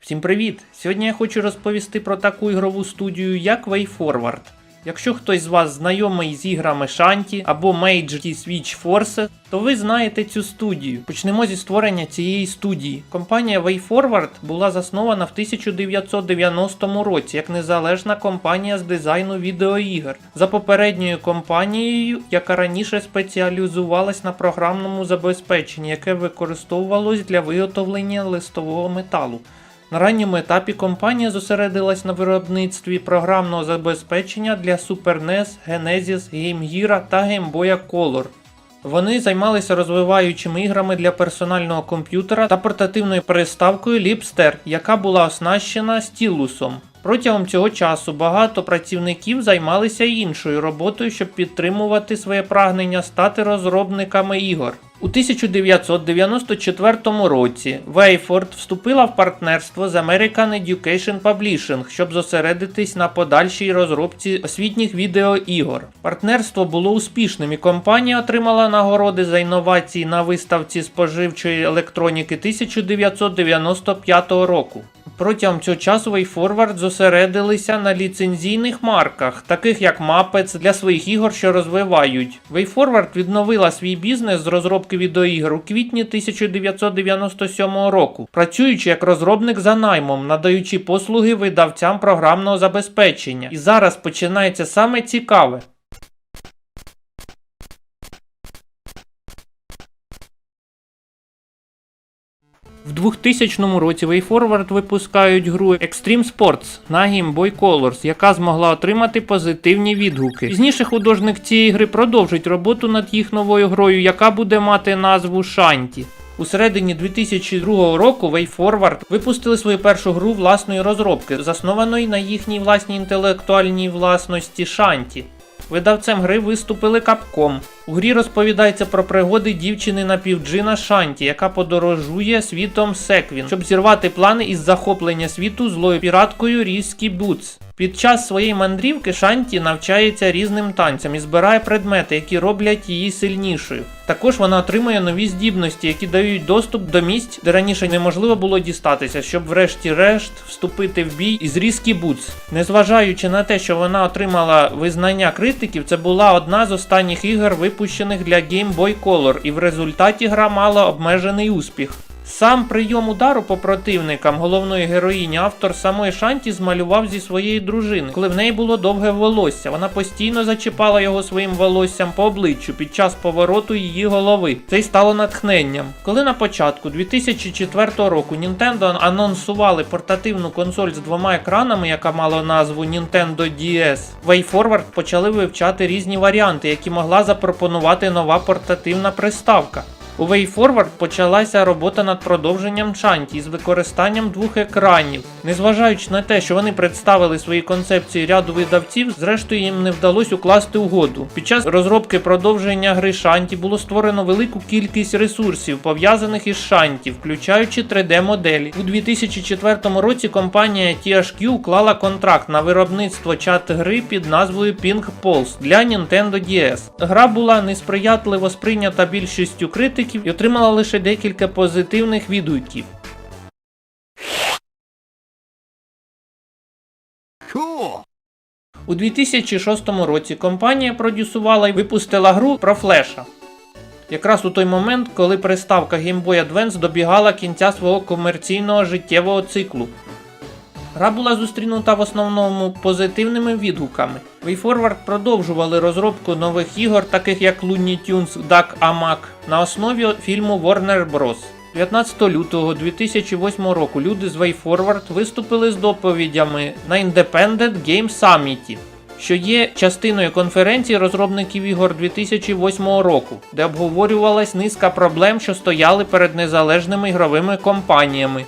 Всім привіт! Сьогодні я хочу розповісти про таку ігрову студію, як WayForward. Якщо хтось з вас знайомий з іграми Shanty або Mage Switch Force, то ви знаєте цю студію. Почнемо зі створення цієї студії. Компанія WayForward була заснована в 1990 році як незалежна компанія з дизайну відеоігр. За попередньою компанією, яка раніше спеціалізувалась на програмному забезпеченні, яке використовувалось для виготовлення листового металу. На ранньому етапі компанія зосередилась на виробництві програмного забезпечення для Super NES, Genesis, Game Gear та Game Boy Color. Вони займалися розвиваючими іграми для персонального комп'ютера та портативною приставкою Lipster, яка була оснащена стілусом. Протягом цього часу багато працівників займалися іншою роботою, щоб підтримувати своє прагнення стати розробниками ігор. У 1994 році WayForward вступила в партнерство з American Education Publishing, щоб зосередитись на подальшій розробці освітніх відеоігор. Партнерство було успішним і компанія отримала нагороди за інновації на виставці споживчої електроніки 1995 року. Протягом цього часу WayForward зосередилися на ліцензійних марках, таких як Muppets, для своїх ігор, що розвивають. WayForward відновила свій бізнес з розробки відеоігр у квітні 1997 року, працюючи як розробник за наймом, надаючи послуги видавцям програмного забезпечення. І зараз починається саме цікаве. В 2000 році WayForward випускають гру Extreme Sports на Game Boy Color, яка змогла отримати позитивні відгуки. Пізніше художник цієї гри продовжить роботу над їх новою грою, яка буде мати назву Shanty. У середині 2002 року WayForward випустили свою першу гру власної розробки, заснованої на їхній власній інтелектуальній власності Shanty. Видавцем гри виступили Capcom. У грі розповідається про пригоди дівчини-напівджина Shanty, яка подорожує світом Секвін, щоб зірвати плани із захоплення світу злою піраткою Різкі Бутс. Під час своєї мандрівки Shanty навчається різним танцям і збирає предмети, які роблять її сильнішою. Також вона отримує нові здібності, які дають доступ до місць, де раніше неможливо було дістатися, щоб врешті-решт вступити в бій із Різкі Бутс. Незважаючи на те, що вона отримала визнання критиків, це була одна з останніх ігор, випущених для Game Boy Color, і в результаті гра мала обмежений успіх. Сам прийом удару по противникам головної героїні автор самої Shanty змалював зі своєї дружини, коли в неї було довге волосся. Вона постійно зачіпала його своїм волоссям по обличчю під час повороту її голови. Це й стало натхненням. Коли на початку 2004 року Nintendo анонсували портативну консоль з двома екранами, яка мала назву Nintendo DS, WayForward почали вивчати різні варіанти, які могла запропонувати нова портативна приставка. У WayForward почалася робота над продовженням Shanty з використанням двох екранів. Незважаючи на те, що вони представили свої концепції ряду видавців, зрештою їм не вдалося укласти угоду. Під час розробки продовження гри Shanty було створено велику кількість ресурсів, пов'язаних із Shanty, включаючи 3D-моделі. У 2004 році компанія THQ уклала контракт на виробництво чат-гри під назвою Ping Pulse для Nintendo DS. Гра була несприятливо сприйнята більшістю критиків і отримала лише декілька позитивних відгуків. У 2006 році компанія продюсувала і випустила гру про Флеша. Якраз у той момент, коли приставка Game Boy Advance добігала кінця свого комерційного життєвого циклу. Гра була зустрінута в основному позитивними відгуками. WayForward продовжували розробку нових ігор, таких як Looney Tunes Duck Amuck, на основі фільму Warner Bros. 19 лютого 2008 року люди з WayForward виступили з доповідями на Independent Game Summit, що є частиною конференції розробників ігор 2008 року, де обговорювалась низка проблем, що стояли перед незалежними ігровими компаніями.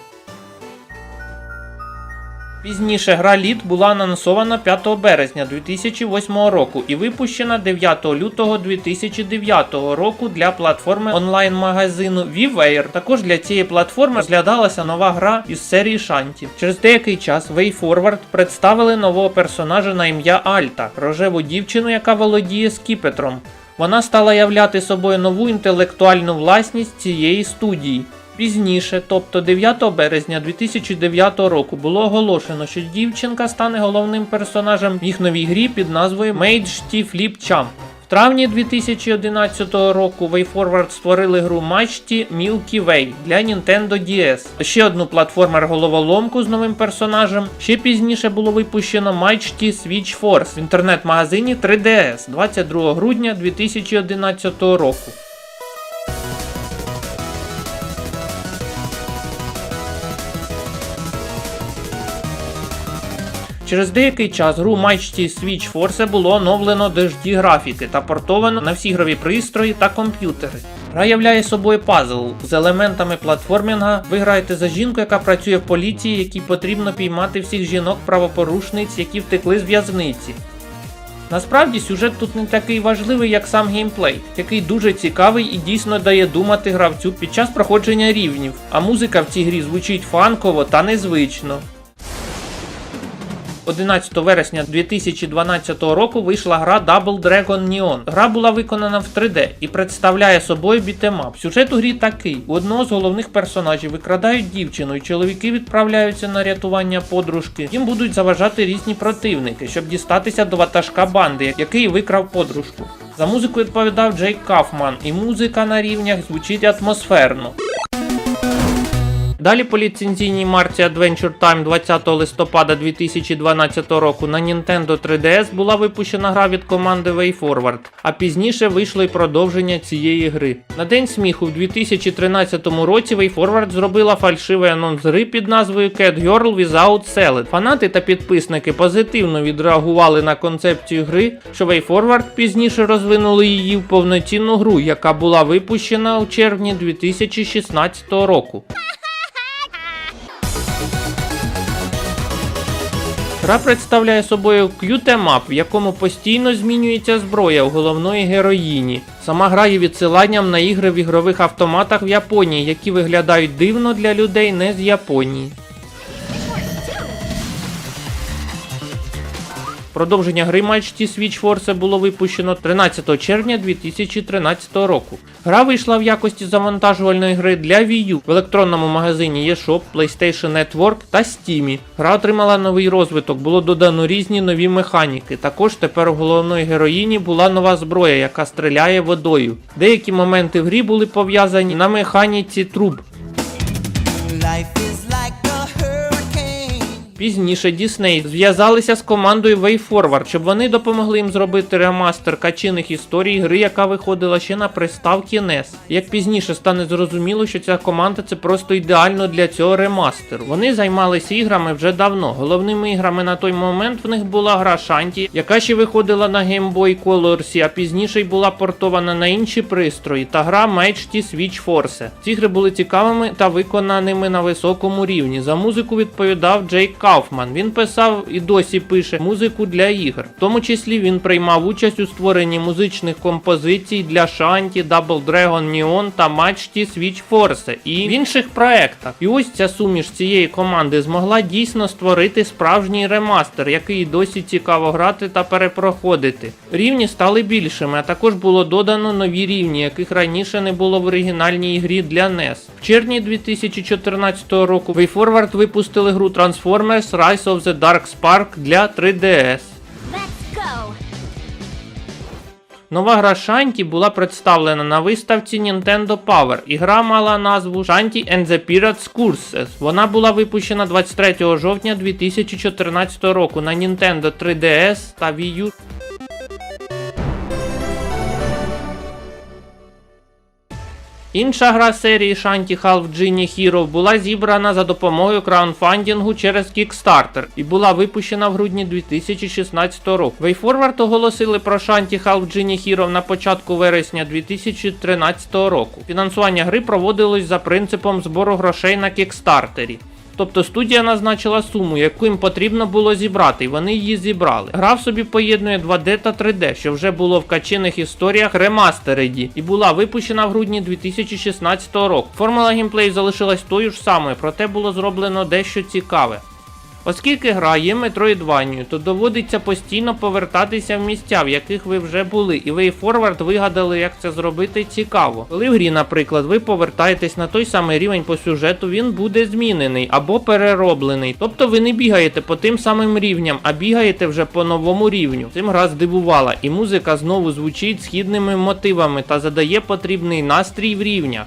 Пізніше гра Lead була анонсована 5 березня 2008 року і випущена 9 лютого 2009 року для платформи онлайн-магазину WiiWare. Також для цієї платформи розглядалася нова гра із серії Shanty. Через деякий час WayForward представили нового персонажа на ім'я Альта, рожеву дівчину, яка володіє скіпетром. Вона стала являти собою нову інтелектуальну власність цієї студії. Пізніше, тобто 9 березня 2009 року, було оголошено, що дівчинка стане головним персонажем в їх новій грі під назвою Mage T Flip Champ. В травні 2011 року WayForward створили гру Match T Milky Way для Nintendo DS. Ще одну платформер-головоломку з новим персонажем. Ще пізніше було випущено Match T Switch Force в інтернет-магазині 3DS 22 грудня 2011 року. Через деякий час гру Match T Switch Force було оновлено до HD графіки та портовано на всі ігрові пристрої та комп'ютери. Гра являє собою пазл з елементами платформінга. Ви граєте за жінку, яка працює в поліції, якій потрібно піймати всіх жінок-правопорушниць, які втекли з в'язниці. Насправді сюжет тут не такий важливий, як сам геймплей, який дуже цікавий і дійсно дає думати гравцю під час проходження рівнів, а музика в цій грі звучить фанково та незвично. 11 вересня 2012 року вийшла гра Double Dragon Neon. Гра була виконана в 3D і представляє собою бітемап. Сюжет у грі такий. У одного з головних персонажів викрадають дівчину, і чоловіки відправляються на рятування подружки. Їм будуть заважати різні противники, щоб дістатися до ватажка банди, який викрав подружку. За музику відповідав Джейк Кафман, і музика на рівнях звучить атмосферно. Далі по ліцензійній марці Adventure Time 20 листопада 2012 року на Nintendo 3DS була випущена гра від команди WayForward, а пізніше вийшло й продовження цієї гри. На День сміху в 2013 році WayForward зробила фальшивий анонс гри під назвою Cat Girl Without Salad. Фанати та підписники позитивно відреагували на концепцію гри, що WayForward пізніше розвинули її в повноцінну гру, яка була випущена у червні 2016 року. Гра представляє собою к'ют-ем-ап, в якому постійно змінюється зброя у головної героїні. Сама гра є відсиланням на ігри в ігрових автоматах в Японії, які виглядають дивно для людей не з Японії. Продовження гри Match T Switch Force було випущено 13 червня 2013 року. Гра вийшла в якості завантажувальної гри для Wii U в електронному магазині eShop, PlayStation Network та Steam. Гра отримала новий розвиток, було додано різні нові механіки. Також тепер у головної героїні була нова зброя, яка стріляє водою. Деякі моменти в грі були пов'язані на механіці труб. Пізніше Disney зв'язалися з командою WayForward, щоб вони допомогли їм зробити ремастер качиних історій гри, яка виходила ще на приставці NES. Як пізніше стане зрозуміло, що ця команда це просто ідеально для цього ремастеру. Вони займалися іграми вже давно. Головними іграми на той момент в них була гра Shanty, яка ще виходила на Game Boy Color, а пізніше й була портована на інші пристрої, та гра Match T Switch Force. Ці ігри були цікавими та виконаними на високому рівні. За музику відповідав Джейк Кафман. Він писав і досі пише музику для ігр. В тому числі він приймав участь у створенні музичних композицій для Shanty, Double Dragon Neon та Match T Switch Force і в інших проектах. І ось ця суміш цієї команди змогла дійсно створити справжній ремастер, який досі цікаво грати та перепроходити. Рівні стали більшими, а також було додано нові рівні, яких раніше не було в оригінальній грі для NES. В червні 2014 року WayForward випустили гру Transformers Rise of the Dark Spark для 3DS. Нова гра Shanty була представлена на виставці Nintendo Power, і гра мала назву Shanty and the Pirates Curses. Вона була випущена 23 жовтня 2014 року на Nintendo 3DS та Wii U. Інша гра серії Shanty Half Genie Hero була зібрана за допомогою краундфандингу через Kickstarter і була випущена в грудні 2016 року. WayForward оголосили про Shanty Half Genie Hero на початку вересня 2013 року. Фінансування гри проводилось за принципом збору грошей на Kickstarter. Тобто студія назначила суму, яку їм потрібно було зібрати, і вони її зібрали. Гра в собі поєднує 2D та 3D, що вже було в качиних історіях ремастереді, і була випущена в грудні 2016 року. Формула геймплею залишилась тою ж самою, проте було зроблено дещо цікаве. Оскільки гра є метроїдванію, то доводиться постійно повертатися в місця, в яких ви вже були, і WayForward вигадали, як це зробити цікаво. Коли в грі, наприклад, ви повертаєтесь на той самий рівень по сюжету, він буде змінений або перероблений. Тобто ви не бігаєте по тим самим рівням, а бігаєте вже по новому рівню. Цим гра здивувала, і музика знову звучить східними мотивами та задає потрібний настрій в рівнях.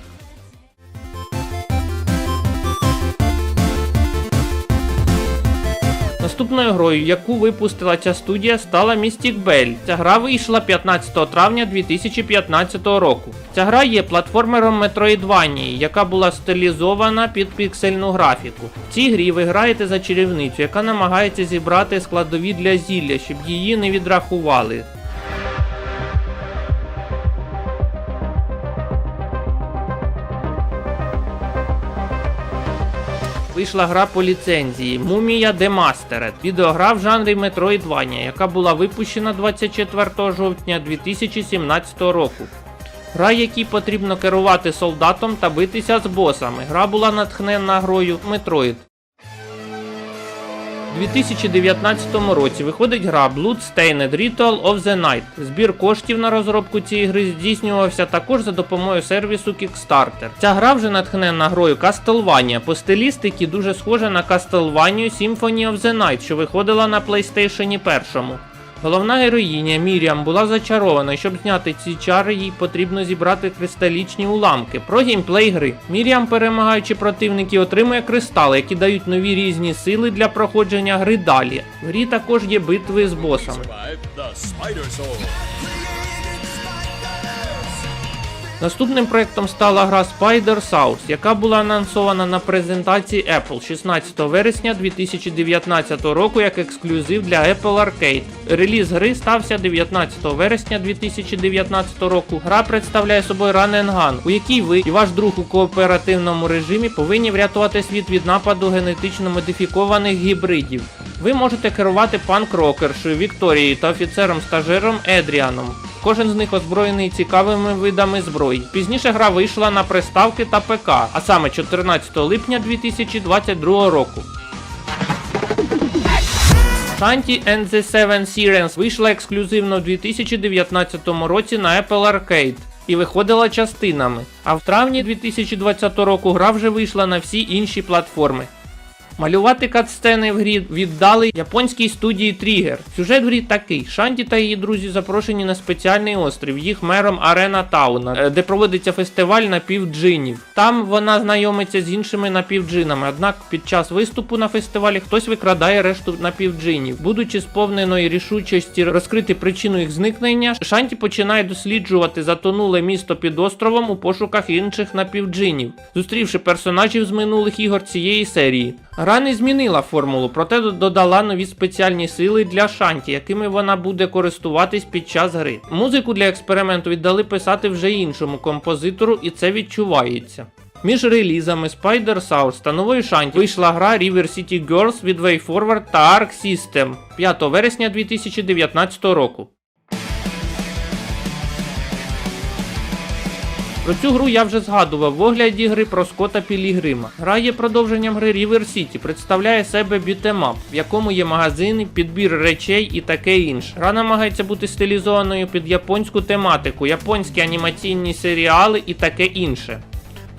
Наступною грою, яку випустила ця студія, стала Mystic Belle. Ця гра вийшла 15 травня 2015 року. Ця гра є платформером Метроїдванії, яка була стилізована під піксельну графіку. В цій грі ви граєте за чарівницю, яка намагається зібрати складові для зілля, щоб її не відрахували. Вийшла гра по ліцензії Mumia Demastered, відеогра в жанрі Metroidvania, яка була випущена 24 жовтня 2017 року. Гра, якій потрібно керувати солдатом та битися з босами. Гра була натхненна грою Metroid. У 2019 році виходить гра Bloodstained Ritual of the Night. Збір коштів на розробку цієї гри здійснювався також за допомогою сервісу Kickstarter. Ця гра вже натхненна грою Castlevania, по стилістиці дуже схожа на Castlevania Symphony of the Night, що виходила на PlayStation 1. Головна героїня Міріам була зачарована, і щоб зняти ці чари, їй потрібно зібрати кристалічні уламки. Про геймплей гри. Міріам, перемагаючи противників, отримує кристали, які дають нові різні сили для проходження гри далі. В грі також є битви з босами. Наступним проектом стала гра Spider Source, яка була анонсована на презентації Apple 16 вересня 2019 року як ексклюзив для Apple Arcade. Реліз гри стався 19 вересня 2019 року. Гра представляє собою Run and Gun, у якій ви і ваш друг у кооперативному режимі повинні врятувати світ від нападу генетично модифікованих гібридів. Ви можете керувати панк-рокершою Вікторією та офіцером-стажером Едріаном. Кожен з них озброєний цікавими видами зброї. Пізніше гра вийшла на приставки та ПК, а саме 14 липня 2022 року. Shanty and the Seven Sirens вийшла ексклюзивно у 2019 році на Apple Arcade і виходила частинами, а в травні 2020 року гра вже вийшла на всі інші платформи. Малювати катсцени в грі віддали японській студії Trigger. Сюжет в грі такий. Шанті та її друзі запрошені на спеціальний острів, їх мером Арена Тауна, де проводиться фестиваль напівджинів. Там вона знайомиться з іншими напівджинами, однак під час виступу на фестивалі хтось викрадає решту напівджинів. Будучи сповненою рішучості розкрити причину їх зникнення, Шанті починає досліджувати затонуле місто під островом у пошуках інших напівджинів, зустрівши персонажів з минулих ігор цієї серії. Гра не змінила формулу, проте додала нові спеціальні сили для Шанті, якими вона буде користуватись під час гри. Музику для експерименту віддали писати вже іншому композитору, і це відчувається. Між релізами Spider Source та новою Шанті вийшла гра River City Girls від WayForward та Arc System 5 вересня 2019 року. Про цю гру я вже згадував в огляді гри про Скотта Пілігрима. Гра є продовженням гри River City, представляє себе бітемап, в якому є магазини, підбір речей і таке інше. Гра намагається бути стилізованою під японську тематику, японські анімаційні серіали і таке інше.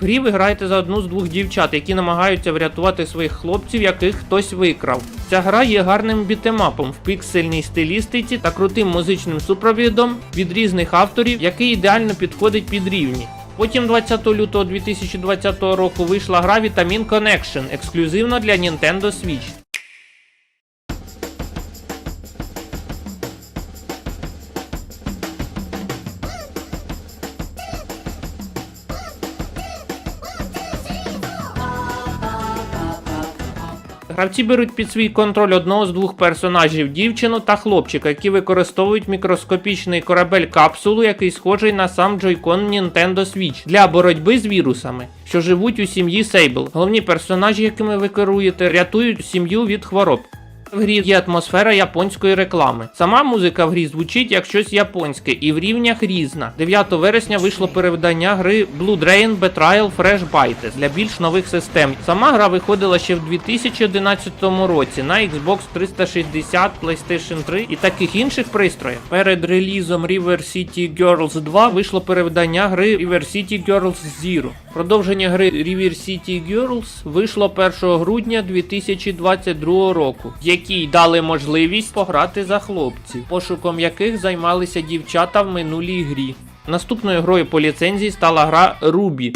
В грі ви граєте за одну з двох дівчат, які намагаються врятувати своїх хлопців, яких хтось викрав. Ця гра є гарним бітемапом в піксельній стилістиці та крутим музичним супровідом від різних авторів, який ідеально підходить під рівні. Потім 20 лютого 2020 року вийшла гра Vitamin Connection, ексклюзивно для Nintendo Switch. Гравці беруть під свій контроль одного з двох персонажів, дівчину та хлопчика, які використовують мікроскопічний корабель-капсулу, який схожий на сам Joy-Con Nintendo Switch, для боротьби з вірусами, що живуть у сім'ї Сейбл. Головні персонажі, якими ви керуєте, рятують сім'ю від хвороб. В грі є атмосфера японської реклами. Сама музика в грі звучить як щось японське і в рівнях різна. 9 вересня вийшло перевидання гри Blood Rain Betrayal Fresh Bites для більш нових систем. Сама гра виходила ще в 2011 році на Xbox 360, PlayStation 3 і таких інших пристроях. Перед релізом River City Girls 2 вийшло перевидання гри River City Girls Zero. Продовження гри River City Girls вийшло 1 грудня 2022 року, в якій дали можливість пограти за хлопців, пошуком яких займалися дівчата в минулій грі. Наступною грою по ліцензії стала гра Ruby.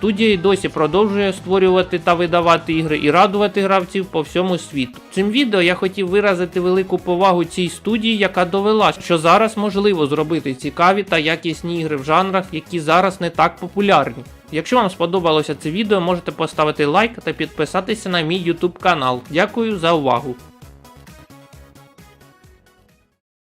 Студія й досі продовжує створювати та видавати ігри і радувати гравців по всьому світу. Цим відео я хотів виразити велику повагу цій студії, яка довела, що зараз можливо зробити цікаві та якісні ігри в жанрах, які зараз не так популярні. Якщо вам сподобалося це відео, можете поставити лайк та підписатися на мій YouTube канал. Дякую за увагу.